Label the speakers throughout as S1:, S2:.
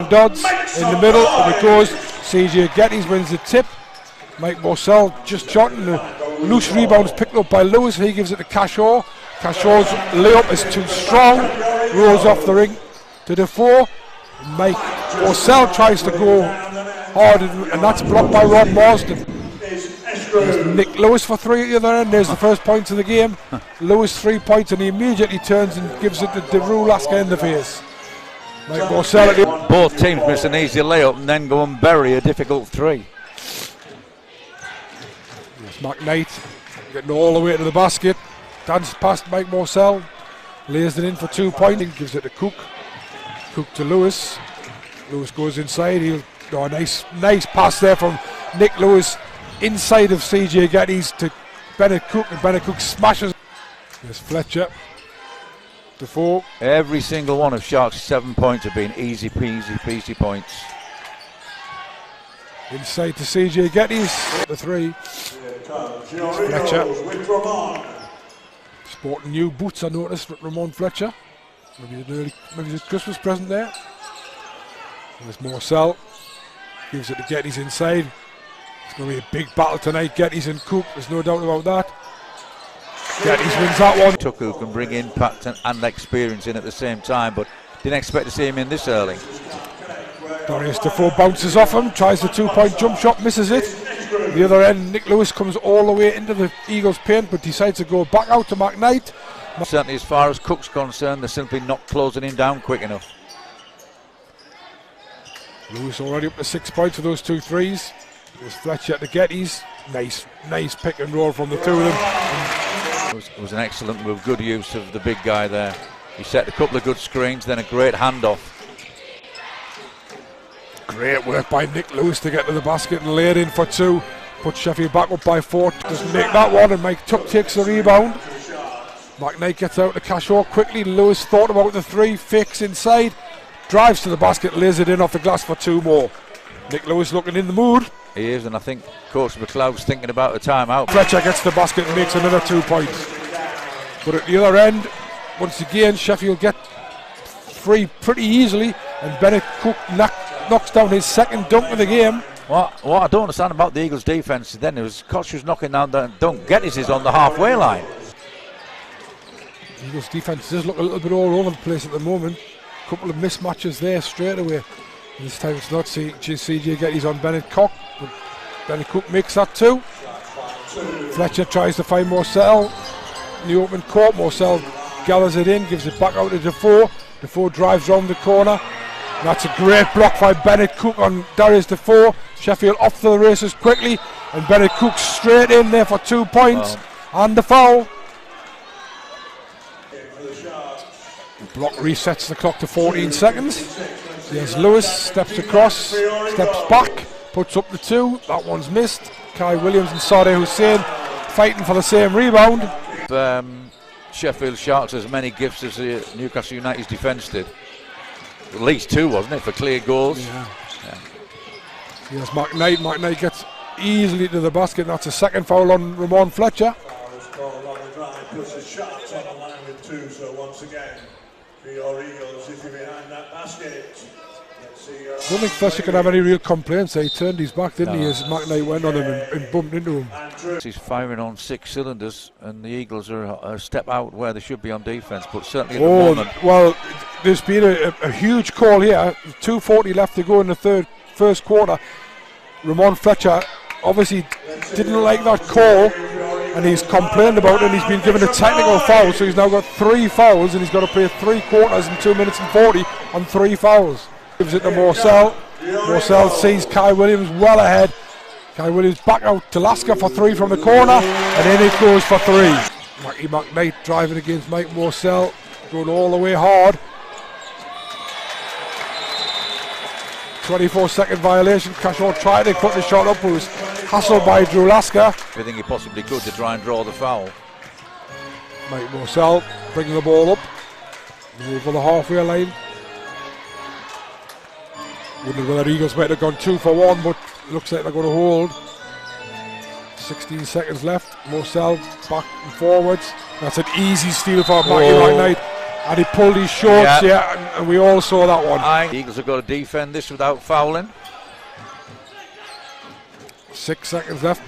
S1: Dodds in the middle, and it goes. CJ Geddes wins the tip. Mike Morsell just shotting the loose rebounds picked up by Lewis. He gives it to Cashaw. Cashaw's layup is too strong. Rolls off the ring to Defoe. Mike Morsell tries to go hard, and that's blocked by Rob Marsden. There's Nick Lewis for three at the other end. There's the first points of the game. Lewis 3 points, and he immediately turns and gives it to Derulaska in the face. Mike Morsell at the
S2: both teams miss an easy layup and then go and bury a difficult three.
S1: There's McKnight getting all the way to the basket. Dance past Mike Morsell. Lays it in for 2 points. Gives it to Cook. Cook to Lewis. Lewis goes inside. Nice pass there from Nick Lewis inside of CJ Geddes to Bennett Cook, and Bennett Cook smashes. There's Fletcher. Defoe.
S2: Every single one of Sharks' 7 points have been easy peasy points.
S1: Inside to CJ Geddes. The three. Fletcher. Sporting new boots, I noticed, with Ramon Fletcher. Maybe it's a Christmas present there. There's Morsell. Gives it to Geddes inside. It's going to be a big battle tonight, Geddes and Cook, there's no doubt about that. Geddes wins that one.
S2: Tucker can bring impact and experience in at the same time, but didn't expect to see him in this early.
S1: Darius Defoe bounces off him, tries the 2-point jump shot, misses it. The other end, Nick Lewis comes all the way into the Eagles' paint, but decides to go back out to McKnight.
S2: Certainly as far as Cook's concerned, they're simply not closing him down quick enough.
S1: Lewis already up to 6 points for those 2 threes. There's Fletcher to Geddes. Nice pick and roll from the two of them.
S2: It was an excellent move, good use of the big guy there. He set a couple of good screens, then a great handoff.
S1: Great work by Nick Lewis to get to the basket and lay it in for 2. Put Sheffield back up by 4. Doesn't make that one, and Mike Tuck takes the rebound. McKnight gets out to Cashaw quickly. Lewis thought about the 3, fakes inside, drives to the basket, lays it in off the glass for 2 more. Nick Lewis looking in the mood.
S2: He is, and I think Coach McLeod's thinking about the timeout.
S1: Fletcher gets the basket and makes another 2 points. But at the other end, once again, Sheffield get free pretty easily, and Bennett Cook knocks down his second dunk of the game.
S2: What I don't understand about the Eagles' defence then, it was Koch was knocking down that dunk. Geddes is on the halfway line.
S1: The Eagles' defence does look a little bit all over the place at the moment. A couple of mismatches there straight away. This time it's not CJ Geddes on Bennett Cook, but Bennett Cook makes that 2. Fletcher tries to find Morsell in the open court. Morsell gathers it in, gives it back out to Defoe. Defoe drives round the corner. That's a great block by Bennett Cook on Darius Defoe. Sheffield off to the races quickly, and Bennett Cook straight in there for 2 points. And the foul. The block resets the clock to 14 seconds. There's Lewis, steps across, steps back, puts up the 2. That one's missed. Kai Williams and Sadeh Hussein fighting for the same rebound.
S2: Sheffield Sharks as many gifts as Newcastle United's defence did. At least 2, wasn't it, for clear goals?
S1: Yeah. Yes, McKnight. McKnight gets easily to the basket, and that's a second foul on Ramon Fletcher.
S3: Puts the Sharks on the line with 2, so once again, for your Eagles, if you're behind that basket.
S1: I don't think Fletcher can have any real complaints. He turned his back, didn't he, as McKnight went on him and bumped into him.
S2: He's firing on 6 cylinders, and the Eagles are a step out where they should be on defence, but certainly at the moment.
S1: Well, there's been a huge call here. 2:40 left to go in the first quarter. Ramon Fletcher obviously didn't like that call, and he's complained about it, and he's been given a technical foul, so he's now got 3 fouls, and he's got to play 3 quarters in 2 minutes and 40 on 3 fouls. Gives it to Morsell. Morsell sees Kai Williams well ahead. Kai Williams back out to Lasker for 3 from the corner, and in it goes for 3. Mackie McKnight driving against Mike Morsell, going all the way hard. 24-second violation. Cashaw tried to cut the shot up, but was hassled by Drew Lasker.
S2: Everything he possibly could to try and draw the foul.
S1: Mike Morsell bringing the ball up over the halfway line. Wondering whether Eagles might have gone 2 for 1, but it looks like they're going to hold. 16 seconds left. Morsell back and forwards. That's an easy steal for Mackie McKnight. And he pulled his shorts, and we all saw that one.
S2: The Eagles have got to defend this without fouling.
S1: 6 seconds left.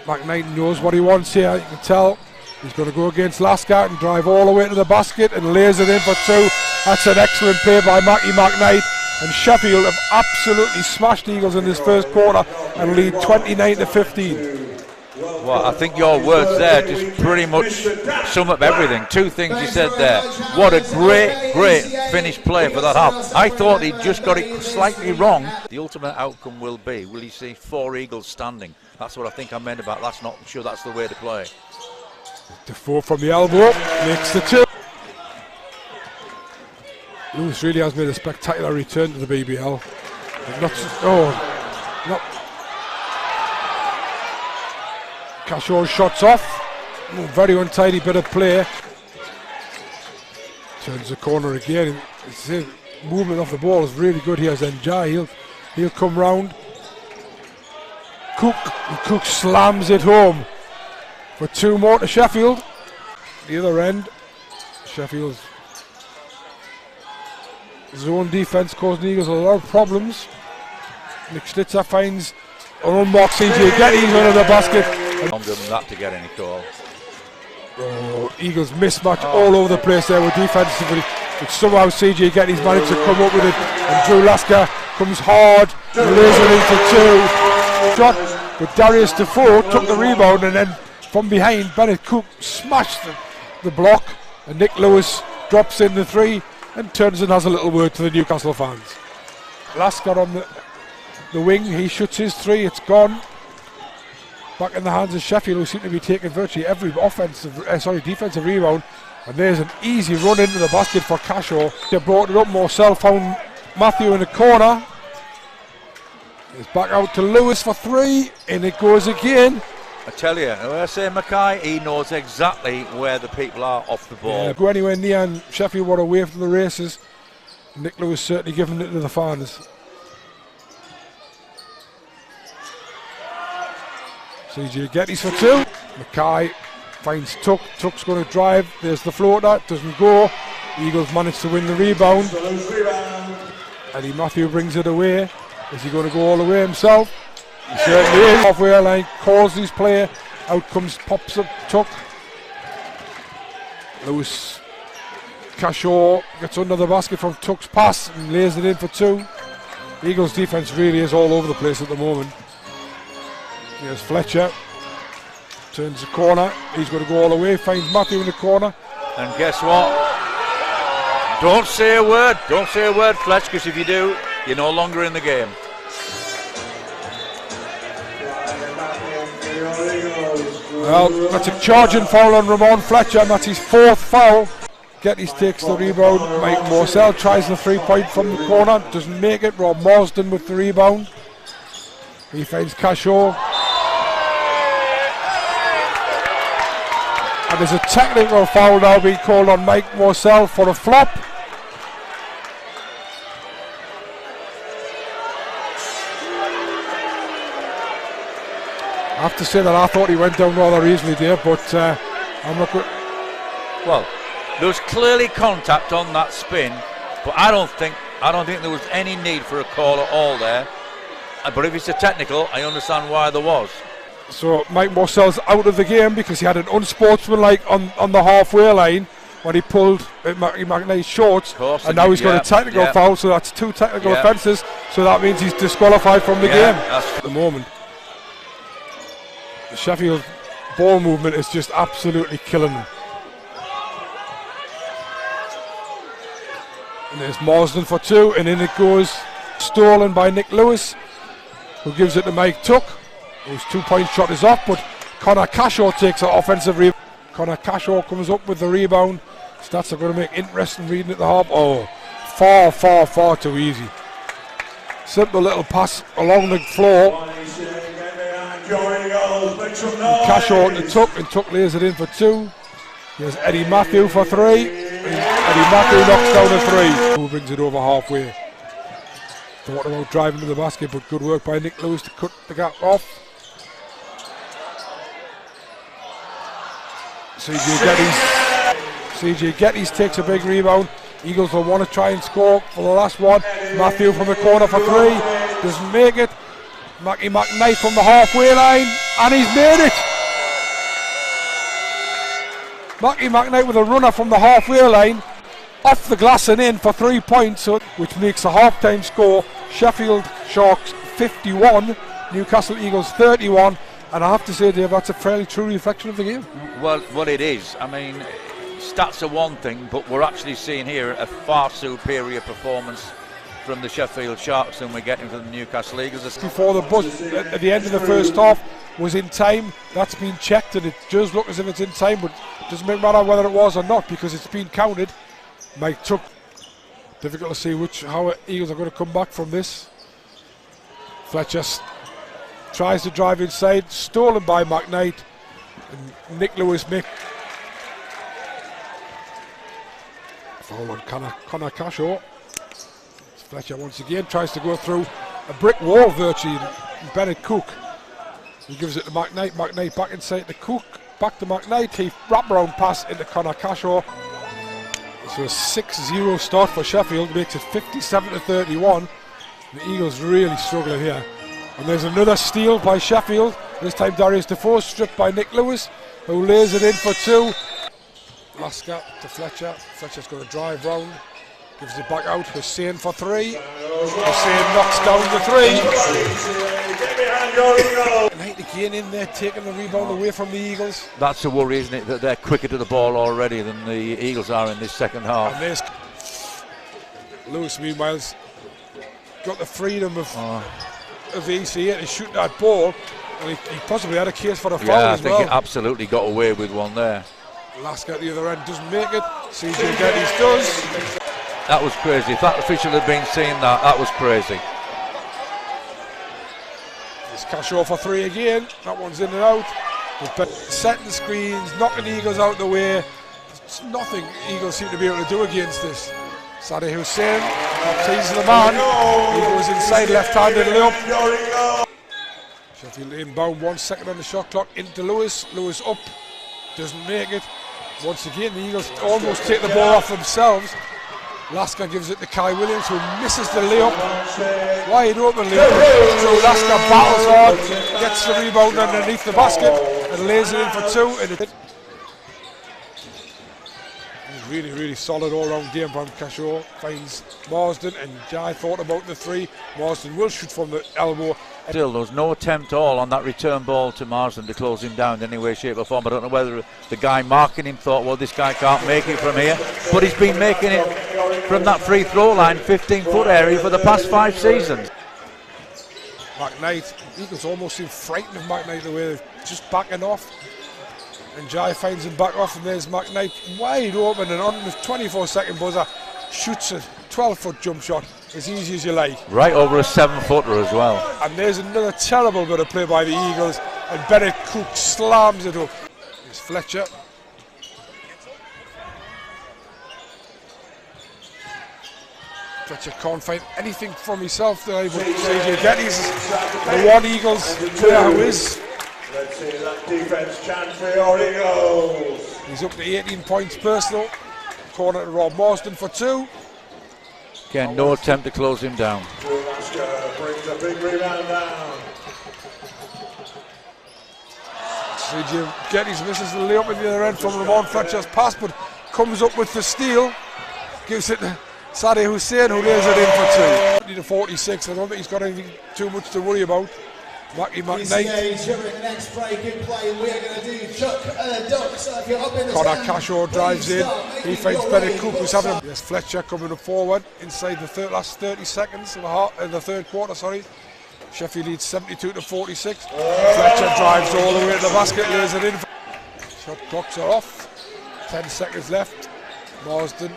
S1: McKnight knows what he wants here. You can tell he's going to go against Lascott and drive all the way to the basket and lays it in for 2. That's an excellent play by Mackie McKnight. And Sheffield have absolutely smashed Eagles in this first quarter and lead 29-15.
S2: Well, I think your words there just pretty much sum up everything. 2 things you said there. What a great finish play for that half. I thought he'd just got it slightly wrong. The ultimate outcome will you see 4 Eagles standing? That's what I think I meant about that's not sure that's the way to play.
S1: Defoe from the elbow makes the 2. Lewis really has made a spectacular return to the BBL. Not Cashaw's shots off. Very untidy bit of play. Turns the corner again. The movement of the ball is really good here. Zenjai, he'll come round. Cook slams it home for 2 more to Sheffield. The other end, Sheffield's zone defence causing Eagles a lot of problems. Nick Schlitzer finds an unmarked CJ Getty's under the basket.
S2: Longer than that to get any call.
S1: Eagles mismatch all over the place there with defensively, but somehow CJ Getty's managed to come up with it, and Drew Lasker comes hard and lays it in for 2. Shot, but Darius Defoe took the rebound, and then from behind Bennett Cook smashed the block, and Nick Lewis drops in the 3 and turns and has a little word to the Newcastle fans. Lasker on the wing, he shoots his 3, it's gone. Back in the hands of Sheffield, who seem to be taking virtually every defensive rebound. And there's an easy run into the basket for Cashaw. They brought it up, Morcell found Matthew in the corner. It's back out to Lewis for 3, and it goes again.
S2: I tell you, when I say Mackay, he knows exactly where the people are off the ball.
S1: Yeah, go anywhere near, and Sheffield were away from the races. Nick Lewis certainly giving it to the fans. CJ Getty's for 2. Mackay finds Tuck. Tuck's going to drive. There's the floater. Doesn't go. Eagles manage to win the rebound. Eddie Matthew brings it away. Is he going to go all the way himself? He certainly is. Halfway line, calls his player. Out comes, pops up Tuck. Lewis Cashaw gets under the basket from Tuck's pass and lays it in for 2. Eagles defense really is all over the place at the moment. Here's Fletcher, turns the corner, he's going to go all the way, finds Matthew in the corner.
S2: And guess what? Don't say a word, Fletch, because if you do, you're no longer in the game.
S1: Well, that's a charging foul on Ramon Fletcher, and that's his 4th foul. Gettys takes the rebound, Mike Morcell tries the 3-point from the corner, doesn't make it. Rob Marsden with the rebound. He finds Cashaw. And there's a technical foul now being called on Mike Morcell for a flop. I have to say that I thought he went down rather easily there, but I'm not good.
S2: Well, there was clearly contact on that spin, but I don't think there was any need for a call at all there. But if it's a technical, I understand why there was.
S1: So Mike Morcell's out of the game because he had an unsportsmanlike on the halfway line when he pulled McKnight's shorts, and now he's got a technical foul, so that's 2 technical offences, so that means he's disqualified from the game at the moment. The Sheffield ball movement is just absolutely killing them. And there's Marsden for 2, and in it goes, stolen by Nick Lewis, who gives it to Mike Tuck, whose 2-point shot is off, but Connor Cashaw takes an offensive rebound. Connor Cashaw comes up with the rebound. Stats are going to make interesting reading at the half. Oh, far too easy. Simple little pass along the floor. Cashaw to Tuck, and Tuck lays it in for 2. Here's Eddie Matthew for 3. Eddie Matthew knocks down a 3. Who brings it over halfway. Thought about driving to the basket, but good work by Nick Lewis to cut the gap off. CJ Geddes takes a big rebound. Eagles will want to try and score for the last one. Matthew from the corner for three. Doesn't make it. Mackie McKnight from the halfway line. And he's made it. Mackie McKnight with a runner from the halfway line. Off the glass and in for 3 points, which makes the half-time score Sheffield Sharks 51, Newcastle Eagles 31. And I have to say, Dave, that's a fairly true reflection of the game.
S2: Well, it is. I mean, stats are one thing, but we're actually seeing here a far superior performance from the Sheffield Sharks than we're getting from the Newcastle Eagles.
S1: Before the buzz at the end of the first half was in time, that's been checked, and it does look as if it's in time, but it doesn't matter whether it was or not because it's been counted. Mike took. Difficult to see how Eagles are going to come back from this. Fletcher tries to drive inside, stolen by McKnight, and Nick Lewis make foul on Connor Cashaw. Fletcher once again tries to go through a brick wall virtually, and Bennett Cook. He gives it to McKnight. McKnight back inside to Cook, back to McKnight. He wraparound pass into Connor Cashaw. So a 6-0 start for Sheffield makes it 57-31. The Eagles really struggling here. And there's another steal by Sheffield. This time Darius Defoe stripped by Nick Lewis, who lays it in for two. Lasker to Fletcher. Fletcher's going to drive round. Gives it back out. Hussein for three. Hussein knocks down the three. Knight again in there, taking the rebound away from the Eagles.
S2: That's a worry, isn't it, that they're quicker to the ball already than the Eagles are in this second half.
S1: And there's Lewis, meanwhile, got the freedom of the ECA to shoot that ball, and he possibly had a case for a foul as well.
S2: I think he absolutely got away with one there.
S1: Lasker at the other end doesn't make it. CJ Geddes does.
S2: That was crazy. If that official had been seeing that, that was crazy.
S1: It's Cashaw for three again. That one's in and out. But setting screens, knocking the Eagles out of the way. There's nothing Eagles seem to be able to do against this. Sadie Hussein teases the man. He goes inside, left-handed layup. Sheffield inbound, 1 second on the shot clock. Into Lewis. Lewis up. Doesn't make it. Once again, the Eagles almost take the ball off themselves. Lasker gives it to Kai Williams, who misses the layup. Wide open layup. So Lasker battles hard, gets the rebound underneath the basket, and lays it in for two. And really, really solid all-round game from Cashaw. Finds Marsden, and Jai thought about the three. Marsden will shoot from the elbow.
S2: Still, there was no attempt at all on that return ball to Marsden to close him down in any way, shape or form. I don't know whether the guy marking him thought, well, this guy can't make it from here. But he's been making it from that free throw line, 15-foot area for the past 5 seasons.
S1: McKnight, Eagles almost seem frightened of McKnight the way they're just backing off. And Jai finds him back off, and there's McKnight wide open, and on the 24-second buzzer shoots a 12-foot jump shot as easy as you like.
S2: Right over a 7-footer as well.
S1: And there's another terrible bit of play by the Eagles, and Bennett Cook slams it up. Here's Fletcher. Fletcher can't find anything from himself there, but CJ Geddes, the one Eagles player who is.
S3: Let's see that defense chant for your Eagles.
S1: He's up to 18 points personal. Corner to Rob Marsden for two.
S2: Again, no attempt to close him down.
S3: Lasker brings a big rebound down.
S1: CJ Geddes misses the layup at the other end from Ramon Fletcher's pass, but comes up with the steal. Gives it to Sadie Hussein, who lays it in for two. 40-46. I don't think he's got anything too much to worry about. Mackie McKnight. Connor Cashaw drives in. He finds Bennett Cook, who's having a... Yes, Fletcher coming up forward inside the last 30 seconds of the third quarter, sorry. Sheffield leads 72-46. Fletcher drives all the way to the basket, lays it in. Shot clocks are off. 10 seconds left. Marsden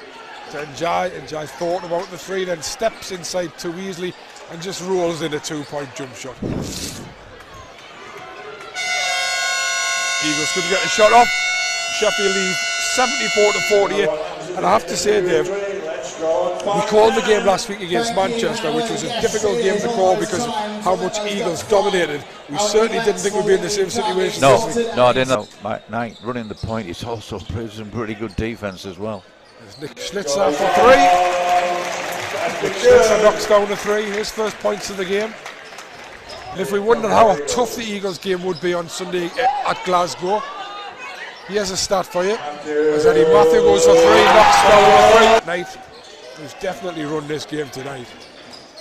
S1: to Njai. Njai thought about the three, then steps inside too easily and just rolls in a 2-point jump shot. Eagles couldn't get the shot off. Sheffield lead 74-48. And I have to say, Dave, We called the game last week against Manchester, which was a difficult game to call because of how much Eagles dominated. We certainly didn't think we'd be in the same situation this week.
S2: No, I didn't know. Mike Knight running the point. He's also proved some pretty good defence as well.
S1: There's Nick Schlitzer for three. Nick Schlitzer knocks down a three. His first points of the game. And if we wondered how tough the Eagles game would be on Sunday at Glasgow, here's a stat for you. As Eddie Matthew goes for three, knocks down a three. Knight, who's definitely run this game tonight.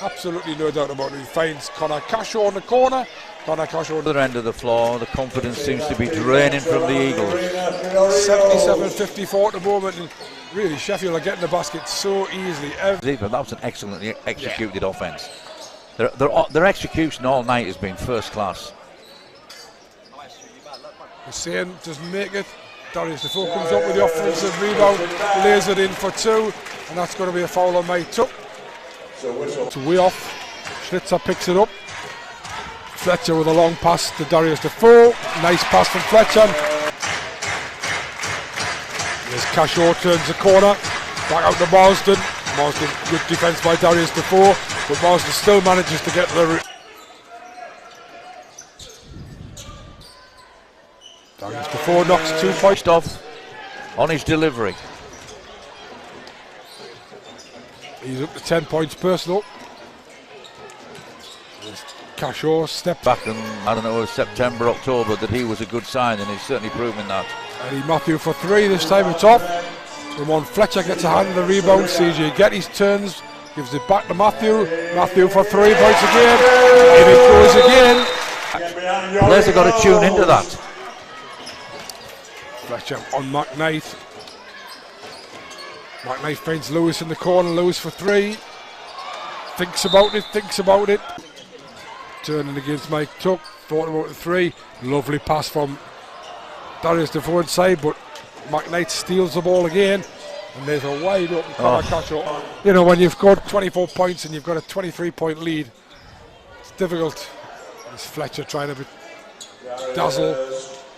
S1: Absolutely no doubt about it. He finds Connor Cashaw in the corner. Connor Cashaw on
S2: the other end of the floor. The confidence seems to be draining from the Eagles.
S1: 77-54 at the moment. And really, Sheffield are getting the basket so easily.
S2: That was an excellently executed offence. Their execution all night has been first class.
S1: Hussein doesn't make it. Darius Defoe comes up with the offensive rebound, lays it in for two, and that's going to be a foul on Mike Tuck. It's way off. Schlitzer picks it up. Fletcher with a long pass to Darius Defoe. Nice pass from Fletcher. As Cashaw turns the corner, back out to Marsden. Marsden, good defence by Darius Defoe, but Marsden still manages to get the. Darius Defoe knocks 2 points
S2: off on his delivery.
S1: He's up to 10 points personal. Cashaw step
S2: back in, I don't know, it was September, October, that he was a good sign, and he's certainly proven that.
S1: Eddie Matthew for three, this time it's off. Ramon Fletcher gets a hand on the rebound. CJ Getty's turns, gives it back to Matthew. Matthew for 3 points again. And it goes again.
S2: Players have got to tune into that.
S1: Fletcher on McKnight. McKnight finds Lewis in the corner. Lewis for three. Thinks about it. Turning against Mike Tuck. Thought about the three. Lovely pass from Darius Defoe inside, but McKnight steals the ball again. And there's a wide open Connor Cashaw. You know, when you've got 24 points and you've got a 23-point lead, it's difficult. It's Fletcher trying to dazzle.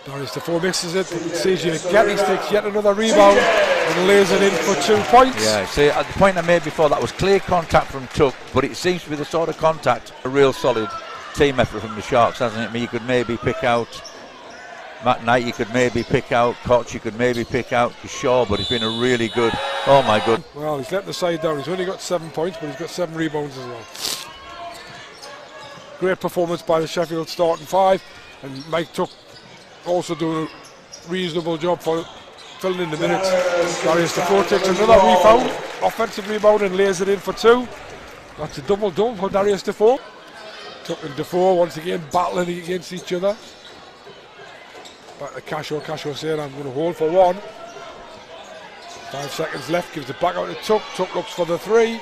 S1: Darius Defoe misses it. CJ Getty takes yet another rebound and lays it in for 2 points.
S2: Yeah, see, at the point I made before, that was clear contact from Tuck, but it seems to be the sort of contact, a real solid team effort from the Sharks, hasn't it? I mean, you could maybe pick out Matt Knight, you could maybe pick out Koch, you could maybe pick out Shaw, but it's been a really good, oh my god.
S1: Well, he's let the side down. He's only got 7 points, but he's got 7 rebounds as well. Great performance by the Sheffield starting five, and Mike Tuck also doing a reasonable job for filling in the minutes. Darius Defoe takes another rebound, offensive rebound, and lays it in for 2. That's a double-double for Darius Defoe. Tuck and Defoe once again battling against each other. Back to Cashaw saying, I'm going to hold for 1. 5 seconds left, gives it back out to Tuck. Tuck looks for the 3.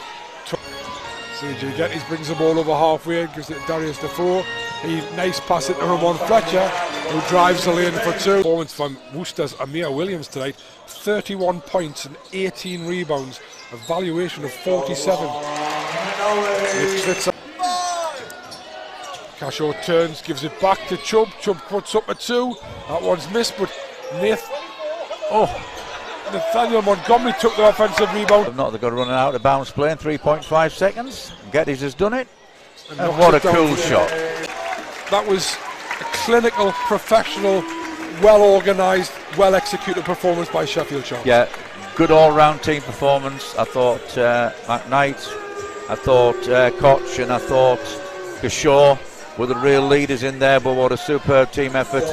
S1: CJ Getty brings the ball over halfway, gives it to Darius Defoe. Nice pass it to Ramon Fletcher, who drives the lane for 2. Performance from Worcester's Amir Williams tonight. 31 points and 18 rebounds. A valuation of 47. Cashaw turns, gives it back to Chubb. Chubb puts up a 2. That one's missed, but Nathaniel Montgomery took the offensive rebound.
S2: Not, they've got to run out of bounds play in 3.5 seconds. Geddes has done it. And what a cool shot.
S1: That was a clinical, professional, well-organised, well-executed performance by Sheffield Sharks.
S2: Yeah, good all-round team performance. I thought McKnight, I thought Koch, and I thought Shaw were the real leaders in there, but what a superb team effort.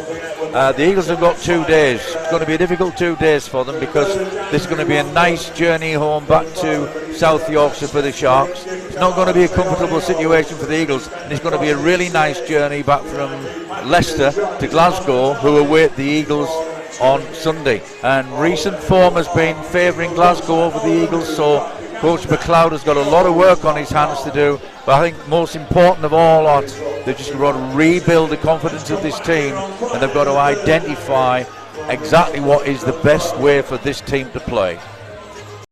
S2: The Eagles have got 2 days. It's going to be a difficult 2 days for them because this is going to be a nice journey home back to South Yorkshire for the Sharks. It's not going to be a comfortable situation for the Eagles, and it's going to be a really nice journey back from Leicester to Glasgow, who await the Eagles on Sunday. And recent form has been favouring Glasgow over the Eagles, so Coach McLeod has got a lot of work on his hands to do, but I think most important of all, they've just got to rebuild the confidence of this team, and they've got to identify exactly what is the best way for this team to play.